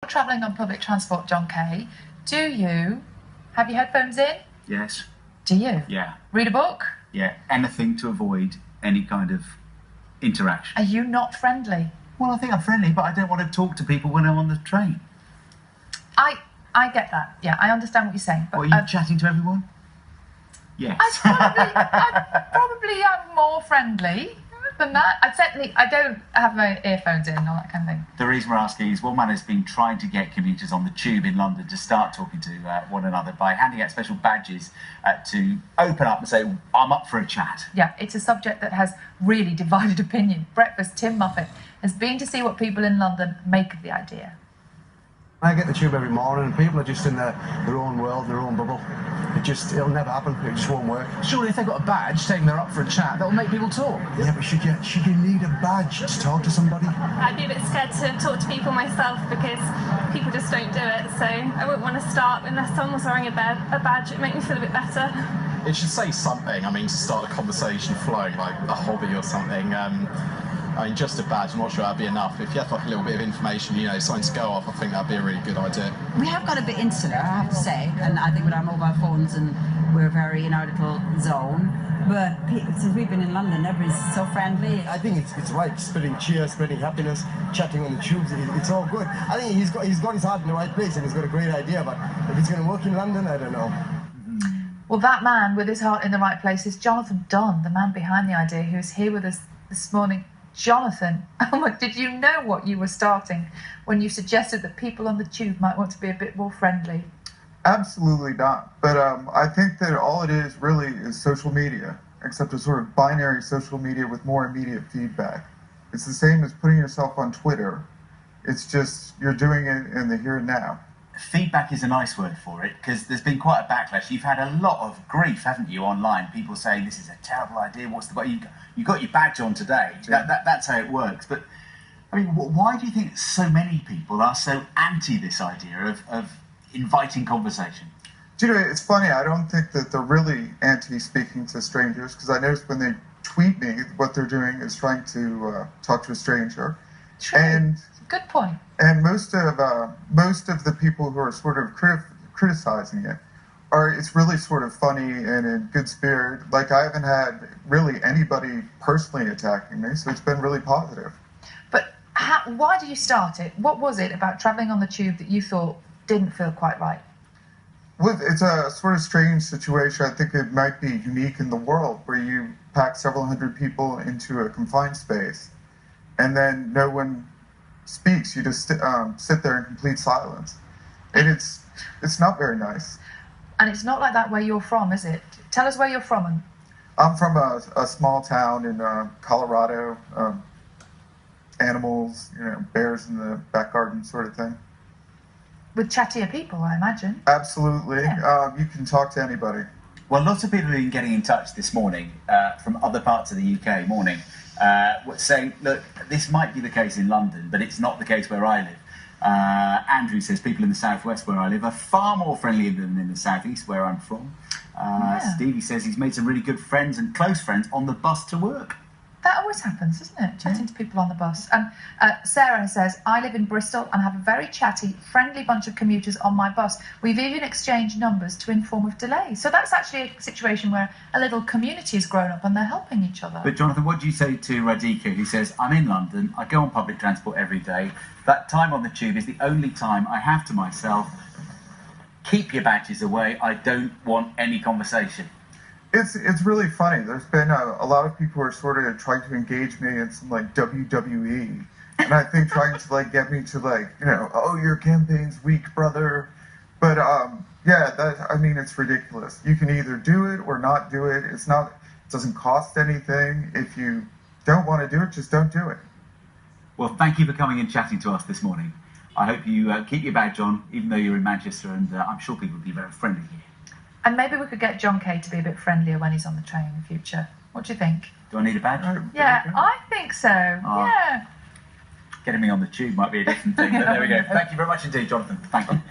travelling on public transport, John Kay, have you headphones in? Yes. Do you? Yeah. Read a book? Yeah. Anything to avoid any kind of interaction. Are you not friendly? Well, I think I'm friendly, but I don't want to talk to people when I'm on the train. I get that. Yeah, I understand what you're saying. But are you chatting to everyone? Yes. I probably am more friendly than that. I don't have my earphones in or that kind of thing. The reason we're asking is one man has been trying to get commuters on the tube in London to start talking to one another by handing out special badges to open up and say, I'm up for a chat. Yeah, it's a subject that has really divided opinion. Breakfast Tim Moffat has been to see what people in London make of the idea. I get the tube every morning and people are just in their own world, their own bubble. It'll never happen, it just won't work. Surely if they've got a badge saying they're up for a chat, that'll make people talk. Yeah, but should you need a badge to talk to somebody? I'd be a bit scared to talk to people myself because people just don't do it, so I wouldn't want to start unless someone was wearing a badge. It'd make me feel a bit better. It should say something, I mean, to start a conversation flowing, like a hobby or something. I mean, just a badge, I'm not sure that'd be enough. If you had like a little bit of information, something to go off, I think that'd be a really good idea. We have got a bit insular, I have to say, and I think with our mobile phones and we're very in our little zone. But since we've been in London, everybody's so friendly. I think it's right, spreading cheer, spreading happiness, chatting on the tubes, it's all good. I think he's got his heart in the right place and he's got a great idea, but if it's going to work in London, I don't know. Well, that man with his heart in the right place is Jonathan Dunne, the man behind the idea, who's here with us this morning. Jonathan, did you know what you were starting when you suggested that people on the tube might want to be a bit more friendly? Absolutely not. But I think that all it is really is social media, except a sort of binary social media with more immediate feedback. It's the same as putting yourself on Twitter. It's just you're doing it in the here and now. Feedback is a nice word for it, because there's been quite a backlash. You've had a lot of grief, haven't you, online? People saying this is a terrible idea. What's the you got your badge on today? Yeah. That's how it works. But I mean, why do you think so many people are so anti this idea of inviting conversation? Do you know, it's funny. I don't think that they're really anti speaking to strangers, because I notice when they tweet me, what they're doing is trying to talk to a stranger. True. And good point. And most of the people who are sort of criticizing it it's really sort of funny and in good spirit. Like, I haven't had really anybody personally attacking me, so it's been really positive. But why did you start it? What was it about travelling on the tube that you thought didn't feel quite right? Well, it's a sort of strange situation. I think it might be unique in the world, where you pack several hundred people into a confined space, and then no one speaks. You just sit there in complete silence, and it's not very nice. And it's not like that where you're from, is it? Tell us where you're from. I'm from a small town in Colorado. Animals, bears in the back garden, sort of thing. With chattier people, I imagine. Absolutely. Yeah. You can talk to anybody. Well, lots of people have been getting in touch this morning from other parts of the UK saying, look, this might be the case in London, but it's not the case where I live. Andrew says people in the southwest where I live are far more friendly than in the southeast where I'm from. Stevie says he's made some really good friends and close friends on the bus to work. That always happens, doesn't it? Chatting to people on the bus. And Sarah says, I live in Bristol and have a very chatty, friendly bunch of commuters on my bus. We've even exchanged numbers to inform of delays. So that's actually a situation where a little community has grown up and they're helping each other. But Jonathan, what do you say to Radhika, who says, I'm in London, I go on public transport every day. That time on the tube is the only time I have to myself. Keep your badges away. I don't want any conversation. It's really funny. There's been a lot of people who are sort of trying to engage me in some WWE, and I think trying to get me to oh, your campaign's weak, brother. But it's ridiculous. You can either do it or not do it. It doesn't cost anything. If you don't want to do it, just don't do it. Well, thank you for coming and chatting to us this morning. I hope you keep your badge on, even though you're in Manchester, and I'm sure people will be very friendly here. And maybe we could get John Kay to be a bit friendlier when he's on the train in the future. What do you think? Do I need a badge? Yeah, I think so. Yeah. Getting me on the tube might be a different thing, but there we go. Thank you very much indeed, Jonathan. Thank you.